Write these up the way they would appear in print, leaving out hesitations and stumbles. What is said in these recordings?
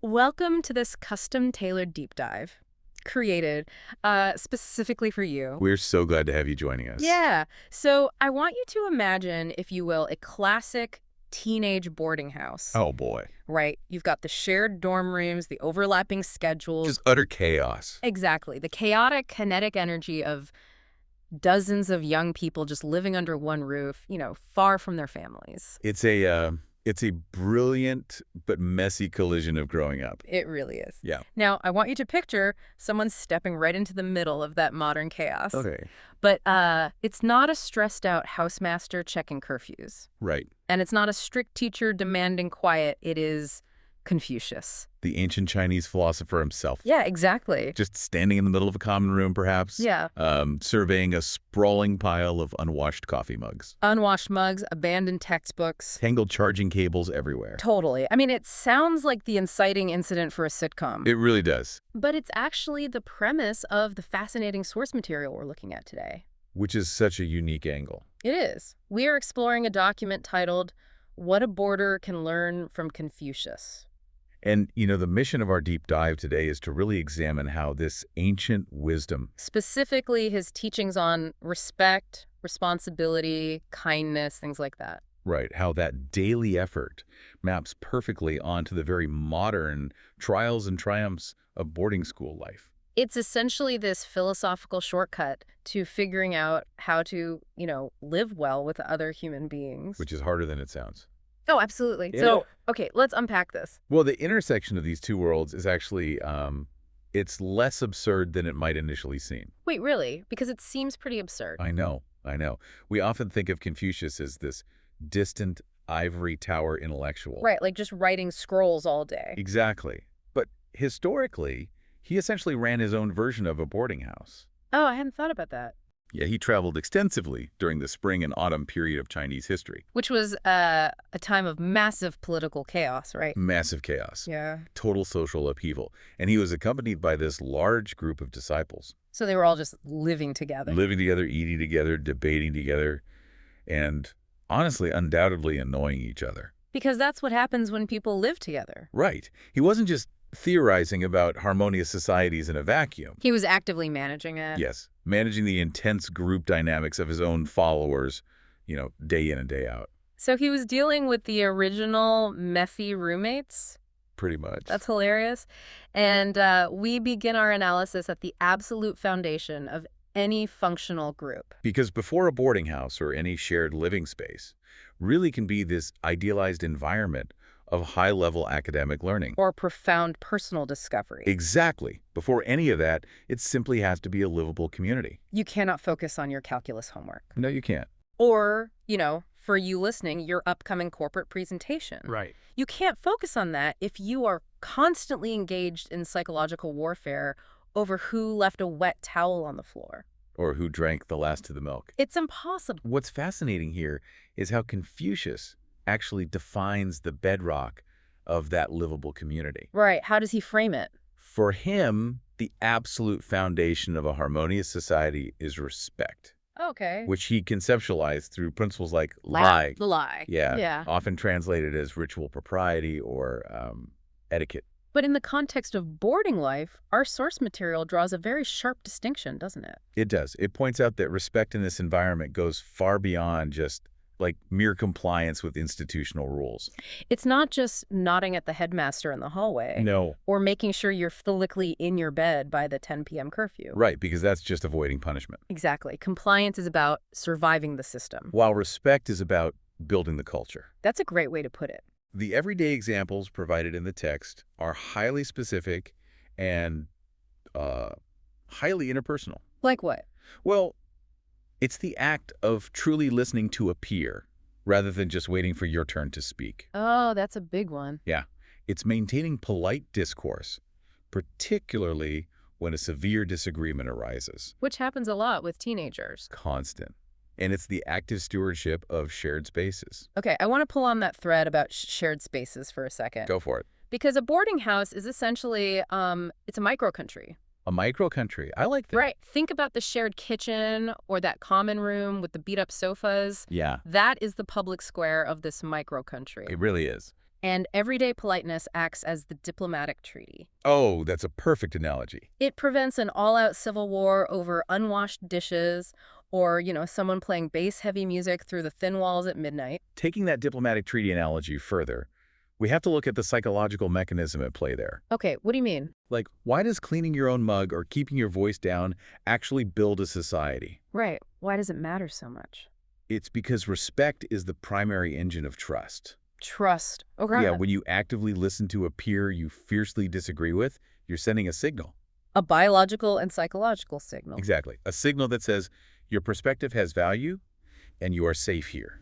Welcome to this custom-tailored deep dive created specifically for you. We're so glad to have you joining us. Yeah. So I want you to imagine, if you will, a classic teenage boarding house. Oh, boy. Right? You've got the shared dorm rooms, the overlapping schedules. Just utter chaos. Exactly. The chaotic, kinetic energy of dozens of young people just living under one roof, far from their families. It's a brilliant but messy collision of growing up. It really is. Yeah. Now, I want you to picture someone stepping right into the middle of that modern chaos. Okay. But it's not a stressed-out housemaster checking curfews. Right. And it's not a strict teacher demanding quiet. It is Confucius. The ancient Chinese philosopher himself. Yeah, exactly. Just standing in the middle of a common room, perhaps. Yeah. Surveying a sprawling pile of unwashed coffee mugs. Unwashed mugs, abandoned textbooks. Tangled charging cables everywhere. Totally. I mean, it sounds like the inciting incident for a sitcom. It really does. But it's actually the premise of the fascinating source material we're looking at today. Which is such a unique angle. It is. We are exploring a document titled, What a Boarder Can Learn from Confucius. And, the mission of our deep dive today is to really examine how this ancient wisdom, Specifically, his teachings on respect, responsibility, kindness, things like that. right, how that daily effort maps perfectly onto the very modern trials and triumphs of boarding school life. It's essentially this philosophical shortcut to figuring out how to, live well with other human beings. Which is harder than it sounds. Oh, absolutely. Yeah. So, okay, let's unpack this. Well, the intersection of these two worlds is actually, it's less absurd than it might initially seem. Wait, really? Because it seems pretty absurd. I know. We often think of Confucius as this distant ivory tower intellectual. Right, like just writing scrolls all day. Exactly. But historically, he essentially ran his own version of a boarding house. Oh, I hadn't thought about that. Yeah, he traveled extensively during the spring and autumn period of Chinese history. Which was a time of massive political chaos, right? Massive chaos. Yeah. Total social upheaval. And he was accompanied by this large group of disciples. So they were all just living together. Living together, eating together, debating together, and honestly, undoubtedly annoying each other. Because that's what happens when people live together. Right. He wasn't just theorizing about harmonious societies in a vacuum. He was actively managing it. Yes, managing the intense group dynamics of his own followers, day in and day out. So he was dealing with the original messy roommates? Pretty much. That's hilarious. And we begin our analysis at the absolute foundation of any functional group. Because before a boarding house or any shared living space really can be this idealized environment of high-level academic learning. Or profound personal discovery. Exactly. Before any of that, it simply has to be a livable community. You cannot focus on your calculus homework. No, you can't. Or, for you listening, your upcoming corporate presentation. Right. You can't focus on that if you are constantly engaged in psychological warfare over who left a wet towel on the floor. Or who drank the last of the milk. It's impossible. What's fascinating here is how Confucius actually defines the bedrock of that livable community. Right. How does he frame it? For him, the absolute foundation of a harmonious society is respect, Okay. which he conceptualized through principles like lie. The lie. Yeah, Yeah. often translated as ritual propriety or etiquette. But in the context of boarding life, our source material draws a very sharp distinction, doesn't it? It does. It points out that respect in this environment goes far beyond just like mere compliance with institutional rules. It's not just nodding at the headmaster in the hallway. No. Or making sure you're physically in your bed by the 10 p.m. curfew. Right, because that's just avoiding punishment. Exactly. Compliance is about surviving the system. While respect is about building the culture. That's a great way to put it. The everyday examples provided in the text are highly specific and highly interpersonal. Like what? Well, it's the act of truly listening to a peer rather than just waiting for your turn to speak. Oh, that's a big one. Yeah, it's maintaining polite discourse, particularly when a severe disagreement arises. Which happens a lot with teenagers. Constant. And it's the active stewardship of shared spaces. Okay, I want to pull on that thread about shared spaces for a second. Go for it. Because a boarding house is essentially, it's a micro-country. A micro-country. I like that. Right. Think about the shared kitchen or that common room with the beat-up sofas. Yeah, That is the public square of this micro-country. it really is. And everyday politeness acts as the diplomatic treaty. Oh, that's a perfect analogy. It prevents an all-out civil war over unwashed dishes or, someone playing bass-heavy music through the thin walls at midnight. Taking that diplomatic treaty analogy further, we have to look at the psychological mechanism at play there. Okay, what do you mean? Like, why does cleaning your own mug or keeping your voice down actually build a society? Right. Why does it matter so much? It's because respect is the primary engine of trust. Trust. Okay. Yeah, when you actively listen to a peer you fiercely disagree with, you're sending a signal. A biological and psychological signal. Exactly. A signal that says your perspective has value and you are safe here.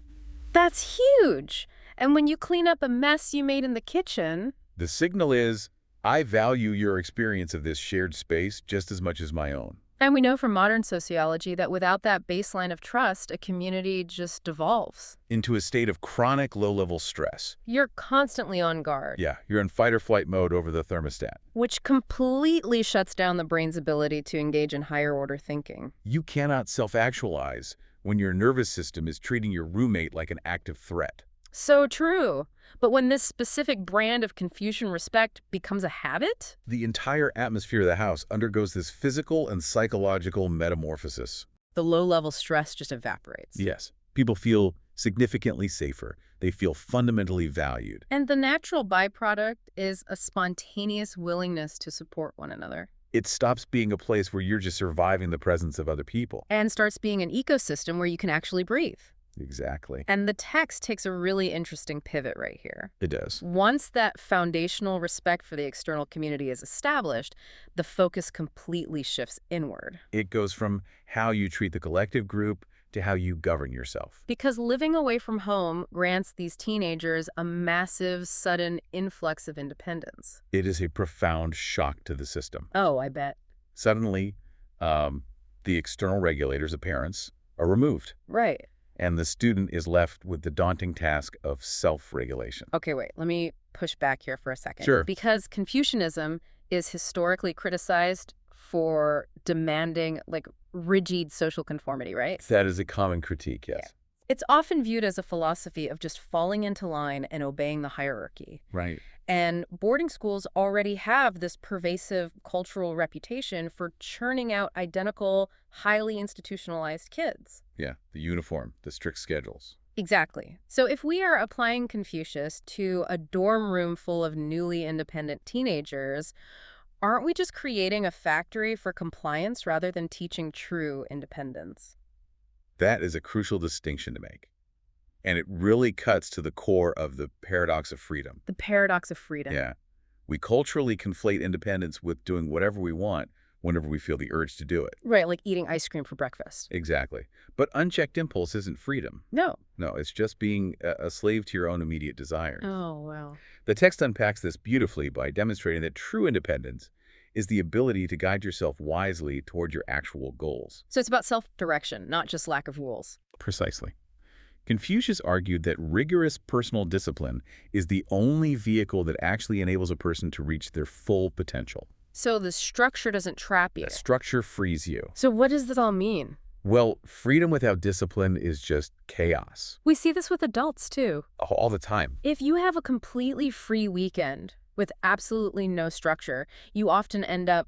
That's huge. And when you clean up a mess you made in the kitchen... The signal is, I value your experience of this shared space just as much as my own. And we know from modern sociology that without that baseline of trust, a community just devolves. Into a state of chronic low-level stress. You're constantly on guard. Yeah, you're in fight-or-flight mode over the thermostat. Which completely shuts down the brain's ability to engage in higher-order thinking. You cannot self-actualize when your nervous system is treating your roommate like an active threat. So true. But when this specific brand of Confucian respect becomes a habit? The entire atmosphere of the house undergoes this physical and psychological metamorphosis. The low-level stress just evaporates. Yes. People feel significantly safer. They feel fundamentally valued. And the natural byproduct is a spontaneous willingness to support one another. It stops being a place where you're just surviving the presence of other people. And starts being an ecosystem where you can actually breathe. Exactly. And the text takes a really interesting pivot right here. It does. Once that foundational respect for the external community is established, the focus completely shifts inward. It goes from how you treat the collective group to how you govern yourself. Because living away from home grants these teenagers a massive, sudden influx of independence. It is a profound shock to the system. Oh, I bet. Suddenly, the external regulators of parents are removed. Right. And the student is left with the daunting task of self-regulation. Okay, wait, let me push back here for a second. Sure. Because Confucianism is historically criticized for demanding, rigid social conformity, right? That is a common critique, yes. Yeah. It's often viewed as a philosophy of just falling into line and obeying the hierarchy. Right. And boarding schools already have this pervasive cultural reputation for churning out identical, highly institutionalized kids. Yeah, the uniform, the strict schedules. Exactly. So if we are applying Confucius to a dorm room full of newly independent teenagers, aren't we just creating a factory for compliance rather than teaching true independence? That is a crucial distinction to make. And it really cuts to the core of the paradox of freedom. The paradox of freedom. Yeah. We culturally conflate independence with doing whatever we want whenever we feel the urge to do it. Right, like eating ice cream for breakfast. Exactly. But unchecked impulse isn't freedom. No. No, it's just being a slave to your own immediate desires. Oh, wow. The text unpacks this beautifully by demonstrating that true independence is the ability to guide yourself wisely toward your actual goals. So it's about self-direction, not just lack of rules. Precisely. Confucius argued that rigorous personal discipline is the only vehicle that actually enables a person to reach their full potential. So the structure doesn't trap you. That structure frees you. So what does this all mean? Well, freedom without discipline is just chaos. We see this with adults, too. All the time. If you have a completely free weekend with absolutely no structure, you often end up,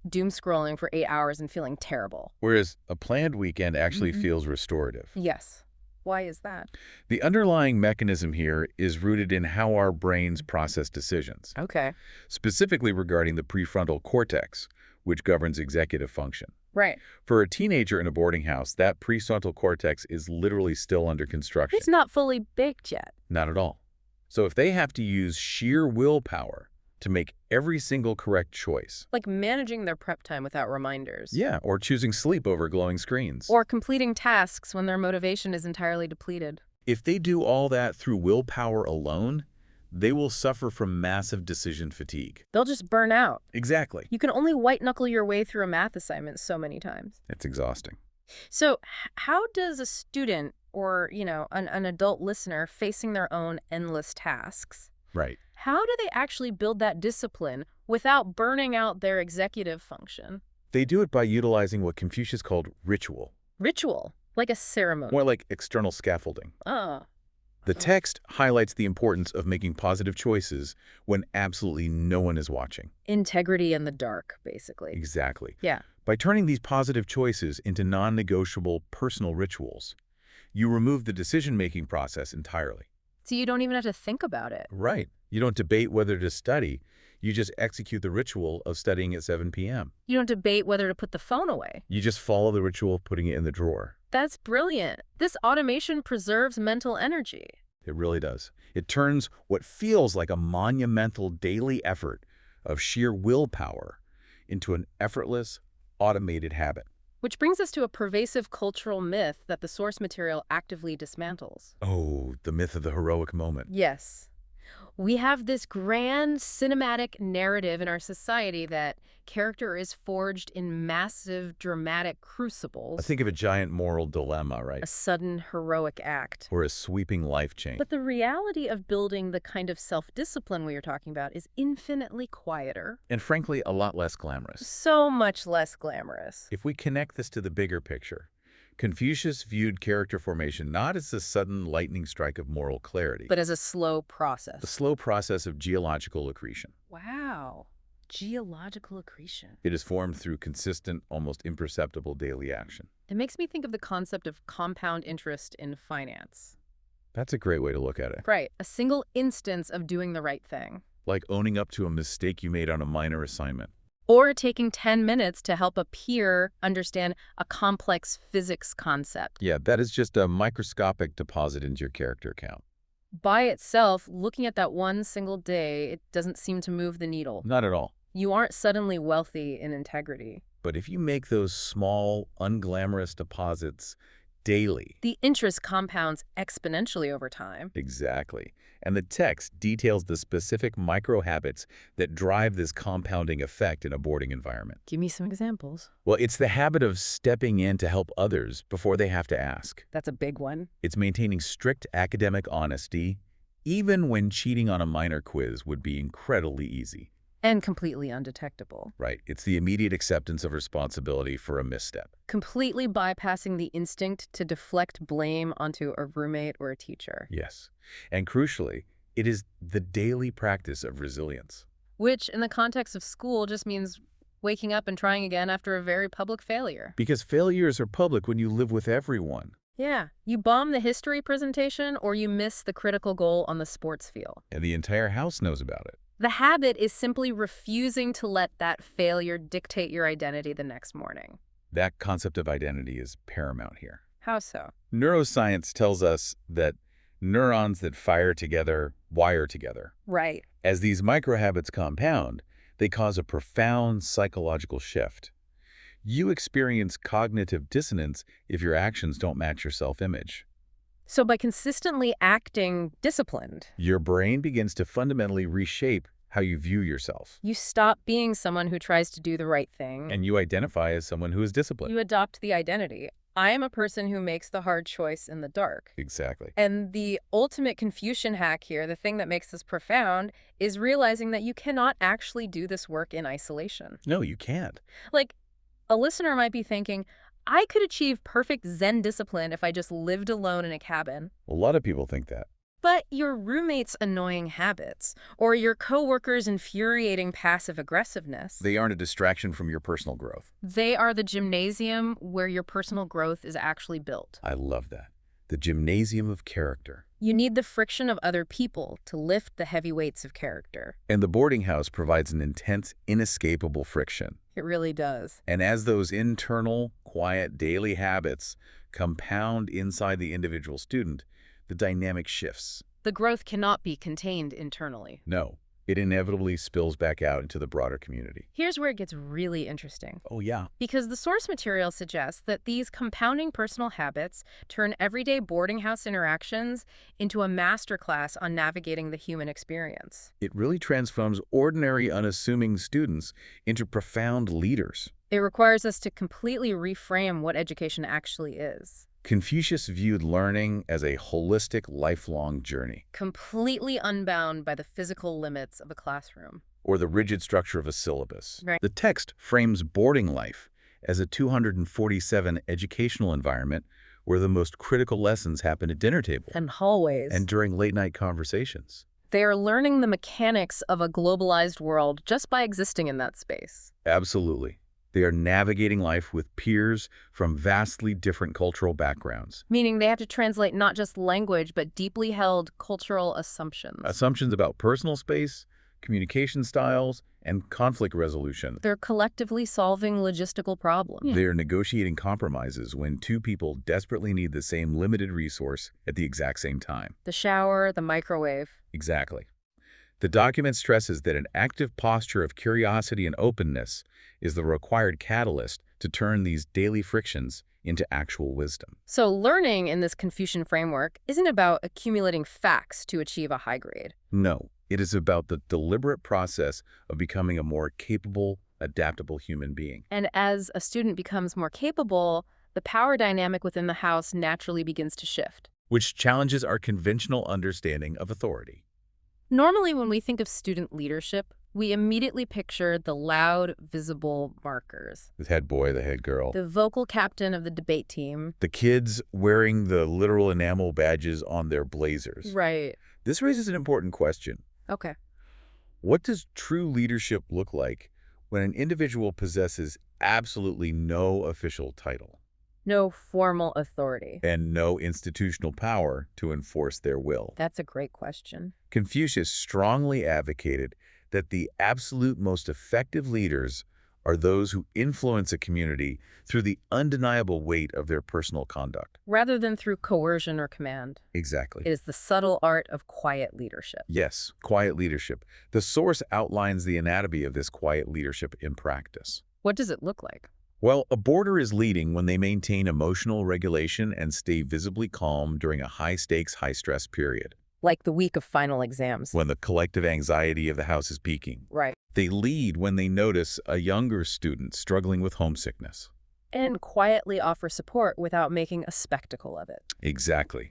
doom scrolling for 8 hours and feeling terrible. Whereas a planned weekend actually feels restorative. Yes. Why is that? The underlying mechanism here is rooted in how our brains process decisions, Okay. specifically regarding the prefrontal cortex, which governs executive function. Right. For a teenager in a boarding house, that prefrontal cortex is literally still under construction. It's not fully baked yet. Not at all. So if they have to use sheer willpower to make every single correct choice. Like managing their prep time without reminders. Yeah, or choosing sleep over glowing screens. Or completing tasks when their motivation is entirely depleted. If they do all that through willpower alone, they will suffer from massive decision fatigue. They'll just burn out. Exactly. You can only white-knuckle your way through a math assignment so many times. It's exhausting. So how does a student or, an adult listener facing their own endless tasks, Right. how do they actually build that discipline without burning out their executive function? They do it by utilizing what Confucius called ritual. Ritual, like a ceremony. More like external scaffolding. Ah. The text highlights the importance of making positive choices when absolutely no one is watching. Integrity in the dark, basically. Exactly. Yeah. By turning these positive choices into non-negotiable personal rituals, you remove the decision-making process entirely. So you don't even have to think about it. Right. You don't debate whether to study. You just execute the ritual of studying at 7 p.m. You don't debate whether to put the phone away. You just follow the ritual of putting it in the drawer. That's brilliant. This automation preserves mental energy. It really does. It turns what feels like a monumental daily effort of sheer willpower into an effortless, automated habit. Which brings us to a pervasive cultural myth that the source material actively dismantles. Oh, the myth of the heroic moment. Yes. We have this grand cinematic narrative in our society that character is forged in massive, dramatic I crucibles, think of a giant moral dilemma, right? a sudden heroic act. Or a sweeping life change. But the reality of building the kind of self-discipline we are talking about is infinitely quieter, And frankly, a lot less glamorous. so much less glamorous. If we connect this to the bigger picture, Confucius viewed character formation not as a sudden lightning strike of moral clarity, But as a slow the process. slow process of geological accretion. Wow. Geological accretion. It is formed through consistent, almost imperceptible daily action. It makes me think of the concept of compound interest in finance. That's a great way to look at it. Right. A single instance of doing the right thing. Like owning up to a mistake you made on a minor assignment. Or taking 10 minutes to help a peer understand a complex physics concept. Yeah, that is just a microscopic deposit into your character account. By itself, looking at that one single day, it doesn't seem to move the needle. Not at all. You aren't suddenly wealthy in integrity. But if you make those small, unglamorous deposits daily. The interest compounds exponentially over time. Exactly. And the text details the specific micro-habits that drive this compounding effect in a boarding environment. Give me some examples. Well, it's the habit of stepping in to help others before they have to ask. That's a big one. It's maintaining strict academic honesty, even when cheating on a minor quiz would be incredibly easy. And completely undetectable. Right. It's the immediate acceptance of responsibility for a misstep. Completely bypassing the instinct to deflect blame onto a roommate or a teacher. Yes. And crucially, it is the daily practice of resilience. Which, in the context of school, just means waking up and trying again after a very public failure. Because failures are public when you live with everyone. Yeah, you bomb the history presentation or you miss the critical goal on the sports field. And the entire house knows about it. The habit is simply refusing to let that failure dictate your identity the next morning. That concept of identity is paramount here. How so? Neuroscience tells us that neurons that fire together wire together. Right. As these microhabits compound, they cause a profound psychological shift. You experience cognitive dissonance if your actions don't match your self-image. So by consistently acting disciplined, Your brain begins to fundamentally reshape how you view yourself. you stop being someone who tries to do the right thing. And you identify as someone who is disciplined. You adopt the identity. I am a person who makes the hard choice in the dark. Exactly. And the ultimate Confucian hack here, the thing that makes this profound, is realizing that you cannot actually do this work in isolation. No, you can't. Like, a listener might be thinking, I could achieve perfect Zen discipline if I just lived alone in a cabin. A lot of people think that. But your roommate's annoying habits, or your coworker's infuriating passive aggressiveness, They aren't a distraction from your personal growth. they are the gymnasium where your personal growth is actually built. I love that. The gymnasium of character. You need the friction of other people to lift the heavy weights of character. And the boarding house provides an intense, inescapable friction. It really does. And as those internal, quiet, daily habits compound inside the individual student, the dynamic shifts. The growth cannot be contained internally. No, it inevitably spills back out into the broader community. Here's where it gets really interesting. Oh, yeah. Because the source material suggests that these compounding personal habits turn everyday boarding house interactions into a masterclass on navigating the human experience. It really transforms ordinary, unassuming students into profound leaders. It requires us to completely reframe what education actually is. Confucius viewed learning as a holistic, lifelong journey, Completely unbound by the physical limits of a classroom. or the rigid structure of a syllabus. Right. The text frames boarding life as a 247 educational environment where the most critical lessons happen at dinner table And hallways. and during late-night conversations. They are learning the mechanics of a globalized world just by existing in that space. Absolutely. They are navigating life with peers from vastly different cultural backgrounds. Meaning they have to translate not just language, but deeply held cultural assumptions. Assumptions about personal space, communication styles, and conflict resolution. They're collectively solving logistical problems. They are negotiating compromises when two people desperately need the same limited resource at the exact same time. The shower, the microwave. Exactly. The document stresses that an active posture of curiosity and openness is the required catalyst to turn these daily frictions into actual wisdom. So learning in this Confucian framework isn't about accumulating facts to achieve a high grade. No, it is about the deliberate process of becoming a more capable, adaptable human being. And as a student becomes more capable, the power dynamic within the house naturally begins to shift. Which challenges our conventional understanding of authority. Normally, when we think of student leadership, we immediately picture the loud, visible markers. The head boy, the head girl. The vocal captain of the debate team. The kids wearing the literal enamel badges on their blazers. Right. This raises an important question. Okay. What does true leadership look like when an individual possesses absolutely no official title No formal authority. and no institutional power to enforce their will? That's a great question. Confucius strongly advocated that the absolute most effective leaders are those who influence a community through the undeniable weight of their personal conduct. Rather than through coercion or command. Exactly. It is the subtle art of quiet leadership. Yes, quiet leadership. The source outlines the anatomy of this quiet leadership in practice. What does it look like? Well, a boarder is leading when they maintain emotional regulation and stay visibly calm during a high-stakes, high-stress period, Like the week of final exams. when the collective anxiety of the house is peaking. Right. They lead when they notice a younger student struggling with homesickness. And quietly offer support without making a spectacle of it. Exactly.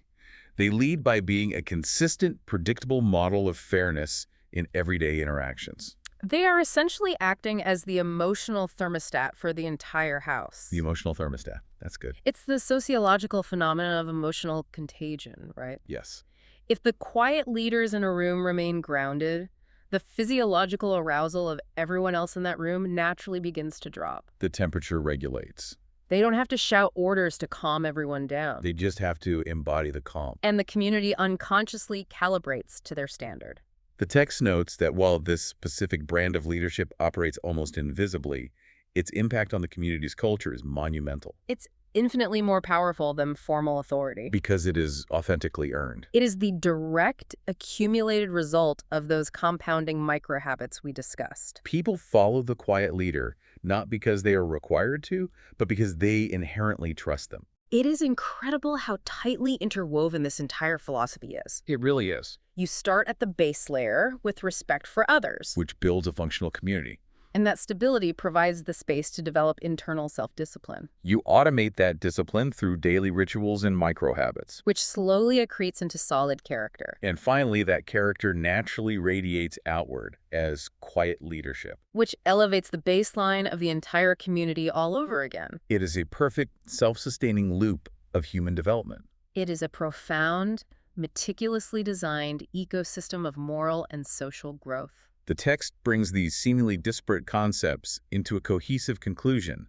They lead by being a consistent, predictable model of fairness in everyday interactions. They are essentially acting as the emotional thermostat for the entire house. The emotional thermostat. That's good. It's the sociological phenomenon of emotional contagion, right? Yes. If the quiet leaders in a room remain grounded, the physiological arousal of everyone else in that room naturally begins to drop. The temperature regulates. They don't have to shout orders to calm everyone down. They just have to embody the calm. And the community unconsciously calibrates to their standard. The text notes that while this specific brand of leadership operates almost invisibly, its impact on the community's culture is monumental It's infinitely more powerful than formal authority. because it is authentically earned. It is the direct, accumulated result of those compounding micro-habits we discussed. People follow the quiet leader not because they are required to, but because they inherently trust them. It is incredible how tightly interwoven this entire philosophy is. It really is. You start at the base layer with respect for others, Which builds a functional community. and that stability provides the space to develop internal self-discipline, You automate that discipline through daily rituals and micro-habits. which slowly accretes into solid character, And finally, that character naturally radiates outward as quiet leadership. which elevates the baseline of the entire community all over again. It is a perfect, self-sustaining loop of human development. It is a profound, meticulously designed ecosystem of moral and social growth. The text brings these seemingly disparate concepts into a cohesive conclusion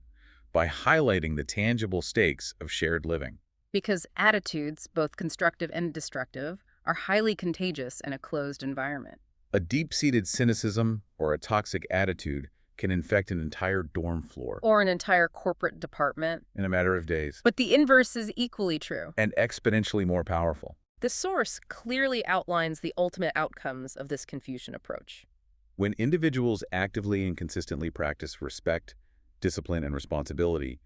by highlighting the tangible stakes of shared living. Because attitudes, both constructive and destructive, are highly contagious in a closed environment. A deep-seated cynicism or a toxic attitude can infect an entire dorm floor Or an entire corporate department. in a matter of days, But the inverse is equally true. and exponentially more powerful. The source clearly outlines the ultimate outcomes of this Confucian approach. When individuals actively and consistently practice respect, discipline, and responsibility,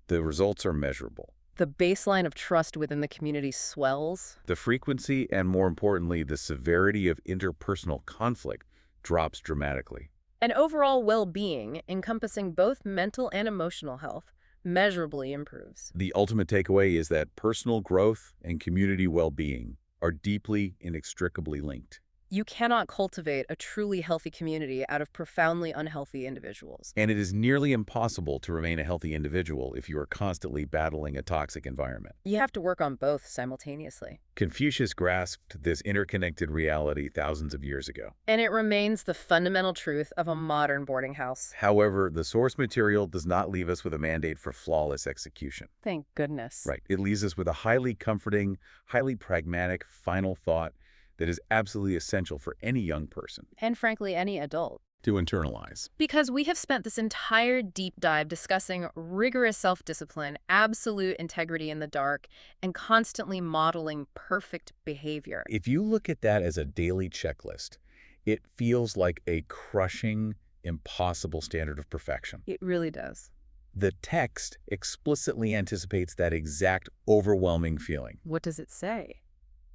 the results are measurable. The baseline of trust within the community swells. The frequency and, more importantly, the severity of interpersonal conflict drops dramatically. And overall well-being, encompassing both mental and emotional health, measurably improves. The ultimate takeaway is that personal growth and community well-being are deeply, inextricably linked. You cannot cultivate a truly healthy community out of profoundly unhealthy individuals. And it is nearly impossible to remain a healthy individual if you are constantly battling a toxic environment. You have to work on both simultaneously. Confucius grasped this interconnected reality thousands of years ago. And it remains the fundamental truth of a modern boarding house. However, the source material does not leave us with a mandate for flawless execution. Thank goodness. Right. It leaves us with a highly comforting, highly pragmatic final thought that is absolutely essential for any young person And frankly, any adult. to internalize. Because we have spent this entire deep dive discussing rigorous self-discipline, absolute integrity in the dark, and constantly modeling perfect behavior. If you look at that as a daily checklist, it feels like a crushing, impossible standard of perfection. It really does. The text explicitly anticipates that exact overwhelming feeling. What does it say?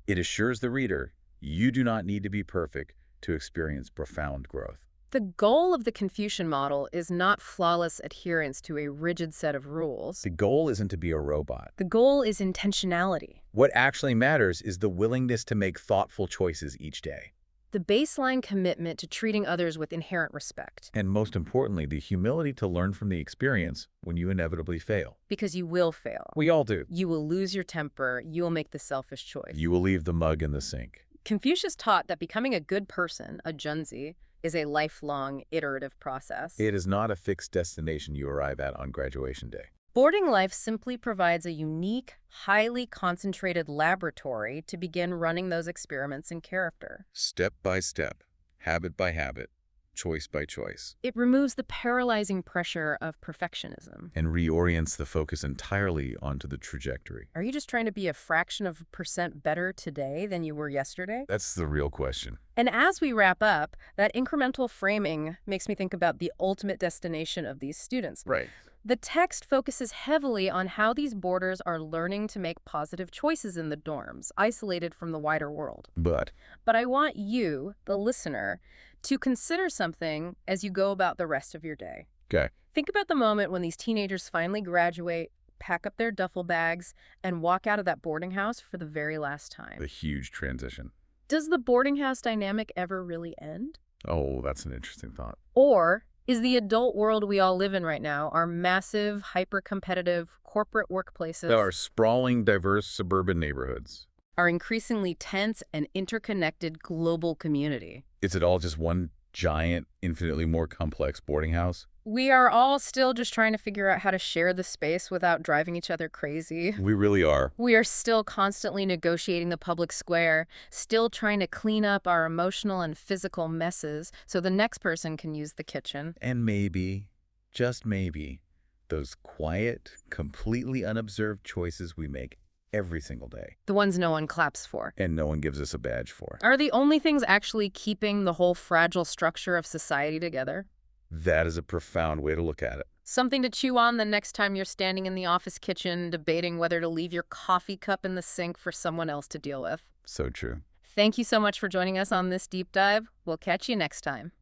It assures the reader, you do not need to be perfect to experience profound growth. The goal of the Confucian model is not flawless adherence to a rigid set of rules. The goal isn't to be a robot. The goal is intentionality. What actually matters is the willingness to make thoughtful choices each day. The baseline commitment to treating others with inherent respect. And most importantly, the humility to learn from the experience when you inevitably fail. Because you will fail. We all do. You will lose your temper. You will make the selfish choice. You will leave the mug in the sink. Confucius taught that becoming a good person, a junzi, is a lifelong, iterative process. It is not a fixed destination you arrive at on graduation day. Boarding life simply provides a unique, highly concentrated laboratory to begin running those experiments in character. Step by step, habit by habit, choice by choice. It removes the paralyzing pressure of perfectionism. And reorients the focus entirely onto the trajectory. Are you just trying to be a fraction of a percent better today than you were yesterday? That's the real question. And as we wrap up, that incremental framing makes me think about the ultimate destination of these students. Right. The text focuses heavily on how these boarders are learning to make positive choices in the dorms, isolated from the wider world. But I want you, the listener, to consider something as you go about the rest of your day. okay. Think about the moment when these teenagers finally graduate, pack up their duffel bags, and walk out of that boarding house for the very last time. The huge transition. Does the boarding house dynamic ever really end? Oh, that's an interesting thought. Or is the adult world we all live in right now, our massive, hyper-competitive corporate workplaces, There are sprawling, diverse suburban neighborhoods. our increasingly tense and interconnected global community? Is it all just one giant, infinitely more complex boarding house? We are all still just trying to figure out how to share the space without driving each other crazy. We really are. We are still constantly negotiating the public square, still trying to clean up our emotional and physical messes so the next person can use the kitchen. And maybe, just maybe, those quiet, completely unobserved choices we make every single day, The ones no one claps for, and no one gives us a badge for. are the only things actually keeping the whole fragile structure of society together. That is a profound way to look at it. Something to chew on the next time you're standing in the office kitchen debating whether to leave your coffee cup in the sink for someone else to deal with. So true. Thank you so much for joining us on this deep dive. We'll catch you next time.